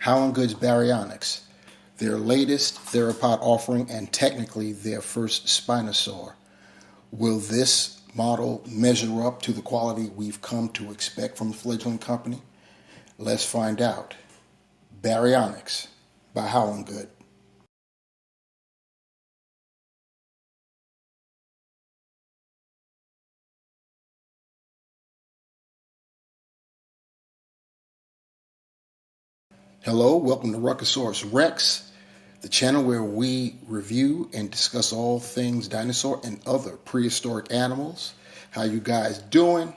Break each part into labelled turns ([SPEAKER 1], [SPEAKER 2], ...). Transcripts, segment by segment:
[SPEAKER 1] Haolonggood Baryonyx, their latest theropod offering and technically their first Spinosaur. Will this model measure up to the quality we've come to expect from the fledgling company? Let's find out. Baryonyx by Haolonggood. Hello, welcome to Ruckosaurus Rex, the channel where we review and discuss all things dinosaur and other prehistoric animals. How you guys doing?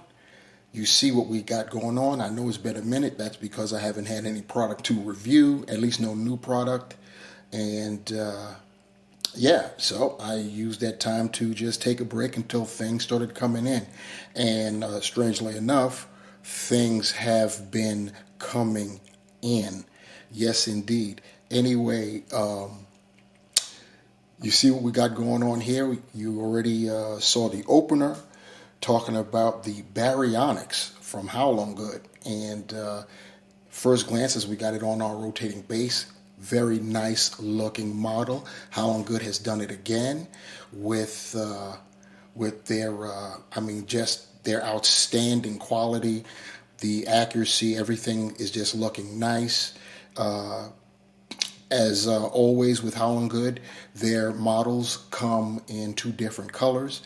[SPEAKER 1] You see what we got going on. I know it's been a minute. That's because I haven't had any product to review, at least no new product. And yeah, so I used that time to just take a break until things started coming in. And strangely enough, things have been coming in. Yes, indeed. Anyway, you see what we got going on here. You already saw the opener talking about the Baryonyx from Haolonggood. And first glance, as we got it on our rotating base, very nice looking model. Haolonggood has done it again with their, just their outstanding quality. The accuracy, everything is just looking nice. As always with Haolonggood, their models come in two different colors.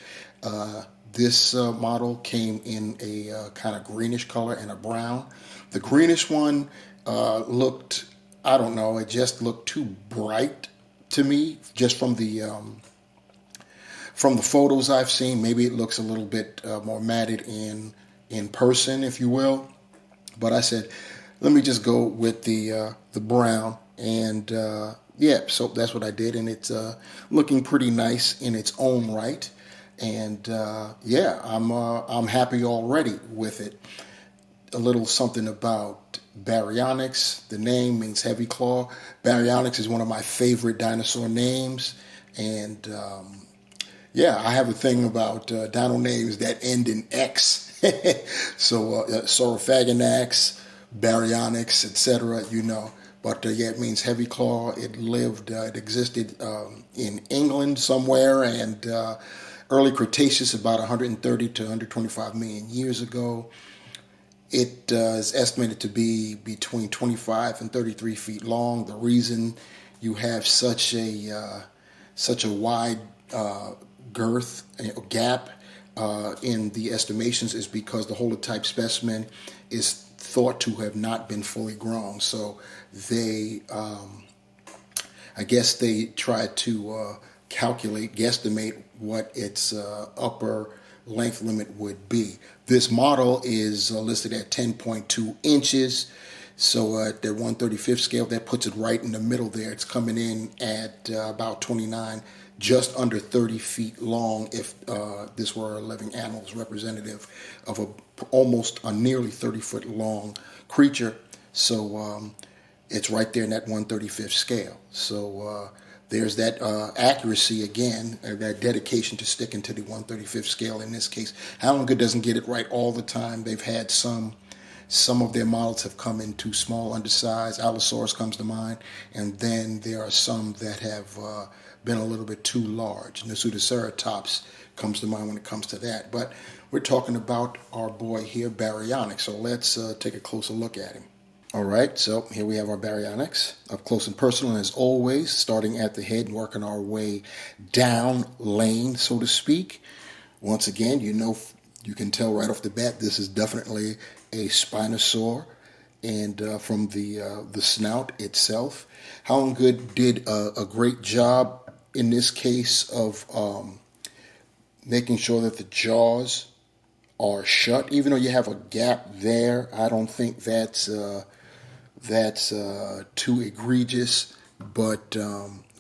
[SPEAKER 1] This model came in a kind of greenish color and a brown. The greenish one looked, I don't know, it just looked too bright to me, just from the photos I've seen. Maybe it looks a little bit more matted in person, if you will. But I said, let me just go with the brown, and yeah, so that's what I did, and it's looking pretty nice in its own right, and yeah, I'm happy already with it. A little something about Baryonyx. The name means heavy claw. Baryonyx is one of my favorite dinosaur names, and yeah, I have a thing about dino names that end in X. So Saurophaganax, Baryonyx, etc., you know. But yeah, it means heavy claw. It existed in England somewhere, and early Cretaceous, about 130 to 125 million years ago. It is estimated to be between 25 and 33 feet long. The reason you have such a wide girth gap in the estimations is because the holotype specimen is thought to have not been fully grown. So they, I guess they tried to guesstimate what its upper length limit would be. This model is listed at 10.2 inches. So at the 1/35th scale, that puts it right in the middle there. It's coming in at about 29, just under 30 feet long if this were a living animal's representative of almost a nearly 30-foot long creature. So it's right there in that 1/35th scale. So there's that accuracy again, that dedication to sticking to the 1/35th scale in this case. Haolonggood doesn't get it right all the time. They've had some of their models have come in too small, undersized. Allosaurus comes to mind. And then there are some that have been a little bit too large. Nasutoceratops comes to mind when it comes to that. But we're talking about our boy here, Baryonyx. So let's take a closer look at him. All right, so here we have our Baryonyx, up close and personal, and as always, starting at the head and working our way down lane, so to speak. Once again, you can tell right off the bat, this is definitely a Spinosaur, and from the snout itself. Haolonggood did a great job in this case of making sure that the jaws are shut, even though you have a gap there. I don't think that's too egregious, but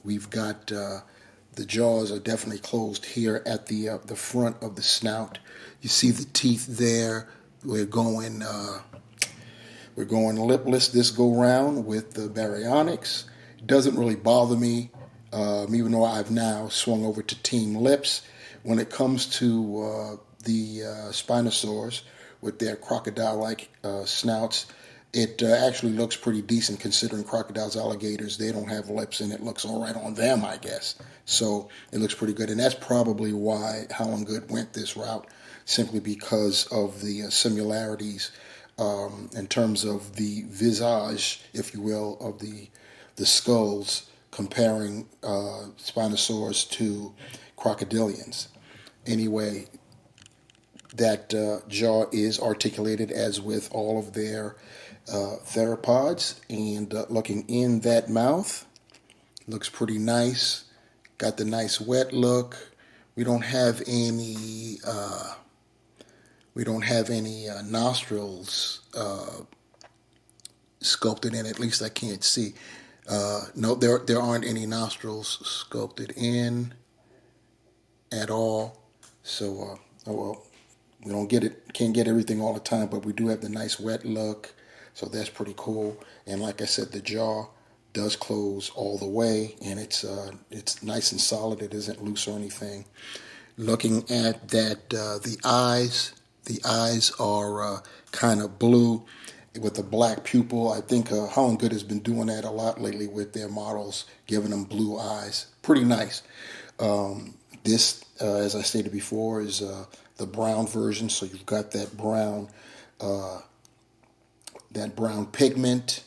[SPEAKER 1] we've got the jaws are definitely closed here at the front of the snout. You see the teeth there. We're going lipless this go round with the Baryonyx. It doesn't really bother me, even though I've now swung over to Team Lips. When it comes to the Spinosaurs with their crocodile-like snouts, It actually looks pretty decent considering crocodiles, alligators, they don't have lips, and it looks all right on them, I guess. So it looks pretty good, and that's probably why Haolonggood went this route, simply because of the similarities in terms of the visage, if you will, of the skulls, comparing Spinosaurus to crocodilians. Anyway, that jaw is articulated as with all of their theropods, and looking in that mouth looks pretty nice. Got the nice wet look. We don't have any nostrils sculpted in. At least I can't see. No, there aren't any nostrils sculpted in at all. So oh well, we don't get it. Can't get everything all the time, but we do have the nice wet look. So that's pretty cool. And like I said, the jaw does close all the way, and it's nice and solid. It isn't loose or anything. Looking at that, the eyes are kind of blue with a black pupil. I think Haolonggood has been doing that a lot lately with their models, giving them blue eyes. Pretty nice. This, as I stated before, is the brown version. So you've got that brown pigment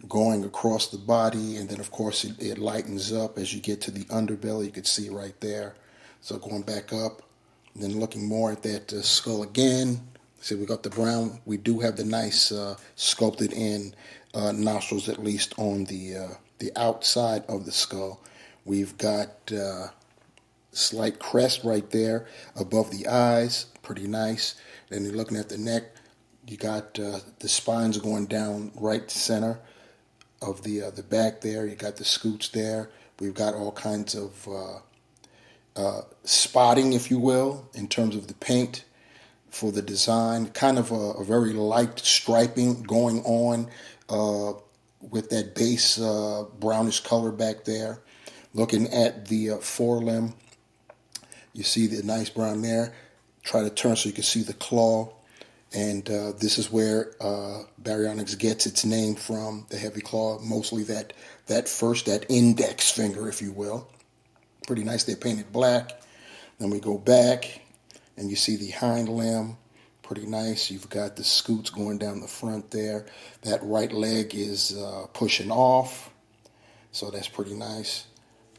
[SPEAKER 1] going across the body, and then of course it lightens up as you get to the underbelly. You can see right there. So going back up, and then looking more at that skull again. See, we got the brown. We do have the nice sculpted in nostrils, at least on the outside of the skull. We've got slight crest right there above the eyes, pretty nice. Then you're looking at the neck. You got the spines going down right center of the back there. You got the scoots there. We've got all kinds of spotting, if you will, in terms of the paint for the design. Kind of a very light striping going on with that base brownish color back there. Looking at the forelimb, you see the nice brown there. Try to turn so you can see the claw. And this is where Baryonyx gets its name from, the heavy claw, mostly that index finger, if you will. Pretty nice. They're painted black. Then we go back, and you see the hind limb. Pretty nice. You've got the scoots going down the front there. That right leg is pushing off, so that's pretty nice.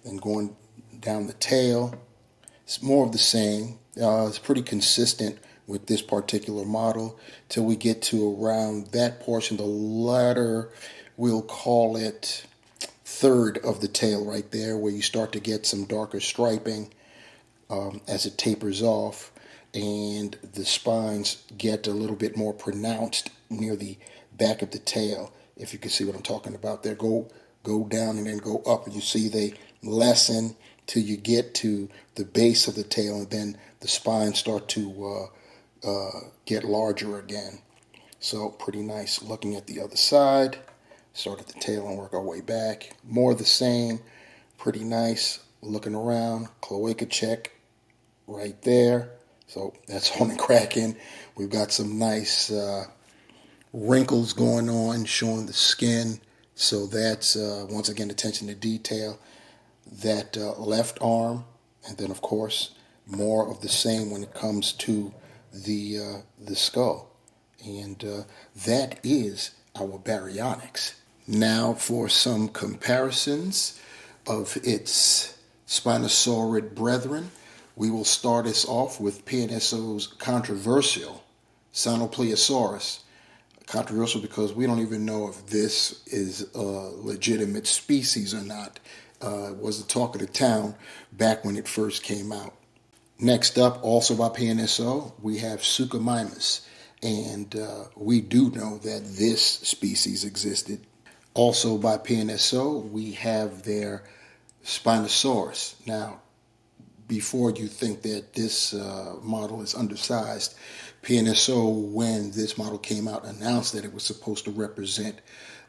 [SPEAKER 1] Then going down the tail, it's more of the same. It's pretty consistent with this particular model till we get to around that portion, the latter, we'll call it third of the tail right there, where you start to get some darker striping as it tapers off, and the spines get a little bit more pronounced near the back of the tail. If you can see what I'm talking about there, go down and then go up, and you see they lessen till you get to the base of the tail, and then the spines start to get larger again. So pretty nice. Looking at the other side, start at the tail and work our way back. More of the same. Pretty nice. Looking around, cloaca check right there. So that's on and cracking. We've got some nice wrinkles going on, showing the skin. So that's once again attention to detail. That left arm, and then of course more of the same when it comes to the skull. And that is our Baryonyx. Now for some comparisons of its spinosaurid brethren, we will start us off with PNSO's controversial Sinopleosaurus. Controversial because we don't even know if this is a legitimate species or not. It was the talk of the town back when it first came out. Next up, also by PNSO, we have Suchomimus, and we do know that this species existed. Also by PNSO, we have their Spinosaurus. Now, before you think that this model is undersized, PNSO, when this model came out, announced that it was supposed to represent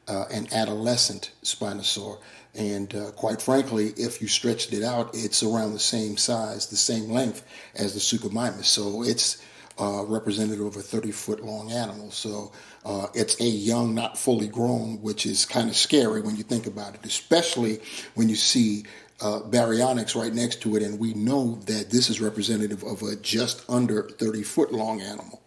[SPEAKER 1] an adolescent Spinosaur. And quite frankly, if you stretched it out, it's around the same size, the same length as the Suchomimus. So it's representative of a 30-foot long animal. So it's a young, not fully grown, which is kind of scary when you think about it, especially when you see Baryonyx right next to it, and we know that this is representative of a just under 30-foot long animal.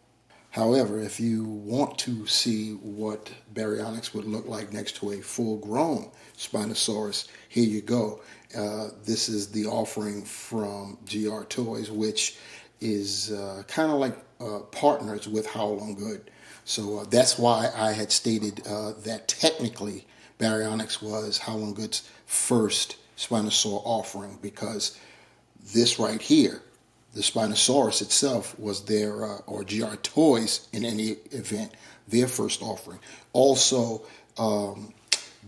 [SPEAKER 1] However, if you want to see what Baryonyx would look like next to a full-grown Spinosaurus, here you go. This is the offering from GR Toys, which is kind of like partners with Haolonggood. So that's why I had stated that technically Baryonyx was Haolonggood's first Spinosaur offering, because this right here, the Spinosaurus itself, was their, or GR Toys in any event, their first offering. Also,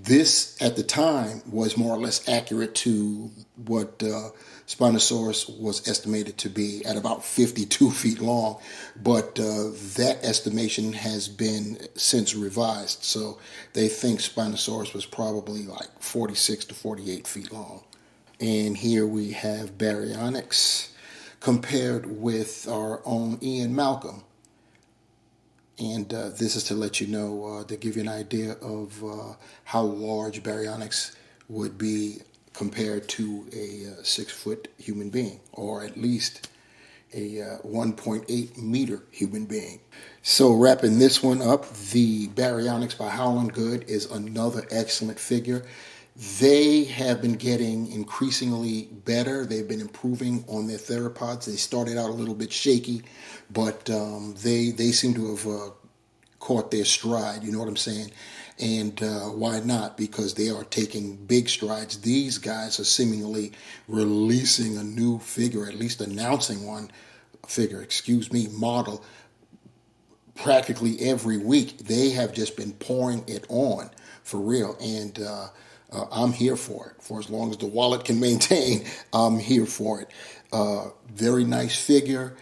[SPEAKER 1] this at the time was more or less accurate to what Spinosaurus was estimated to be at about 52 feet long, but that estimation has been since revised. So they think Spinosaurus was probably like 46 to 48 feet long. And here we have Baryonyx compared with our own Ian Malcolm. And this is to let you know, to give you an idea of how large Baryonyx would be compared to a 6-foot human being, or at least a 1.8 meter human being. So wrapping this one up, the Baryonyx by Haolonggood is another excellent figure. They have been getting increasingly better. They've been improving on their theropods. They started out a little bit shaky, but they seem to have caught their stride, you know what I'm saying? And why not? Because they are taking big strides. These guys are seemingly releasing a new figure, at least announcing one model practically every week. They have just been pouring it on for real, and I'm here for it. For as long as the wallet can maintain, I'm here for it. Very nice figure.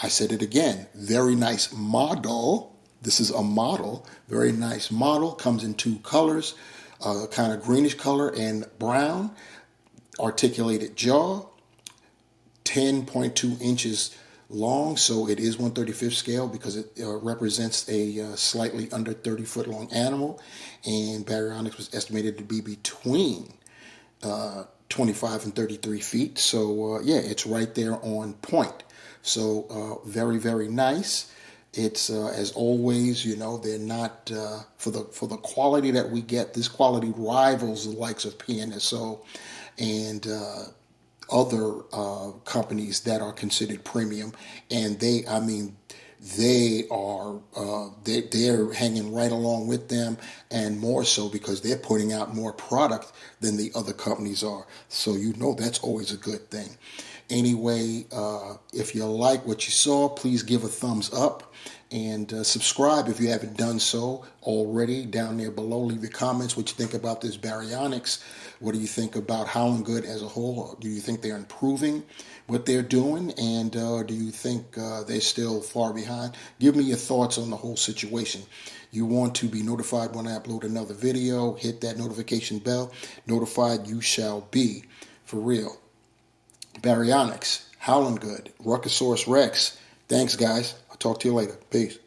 [SPEAKER 1] I said it again. Very nice model. This is a model. Very nice model. Comes in two colors, kind of greenish color and brown. Articulated jaw. 10.2 inches long, so it is 1/35 scale because it represents a slightly under 30-foot long animal, and Baryonyx was estimated to be between 25 and 33 feet. So yeah, it's right there on point. So very, very nice. It's as always, you know, they're not for the quality that we get. This quality rivals the likes of PNSO and other companies that are considered premium, and they're hanging right along with them, and more so because they're putting out more product than the other companies are. So you know that's always a good thing. Anyway, if you like what you saw, please give a thumbs up and subscribe if you haven't done so already. Down there below, leave your comments what you think about this Baryonyx. What do you think about Haolonggood as a whole? Do you think they're improving what they're doing? And do you think they're still far behind? Give me your thoughts on the whole situation. You want to be notified when I upload another video. Hit that notification bell. Notified you shall be. For real. Baryonyx, Haolonggood, Ruckosaurus Rex. Thanks, guys. I'll talk to you later. Peace.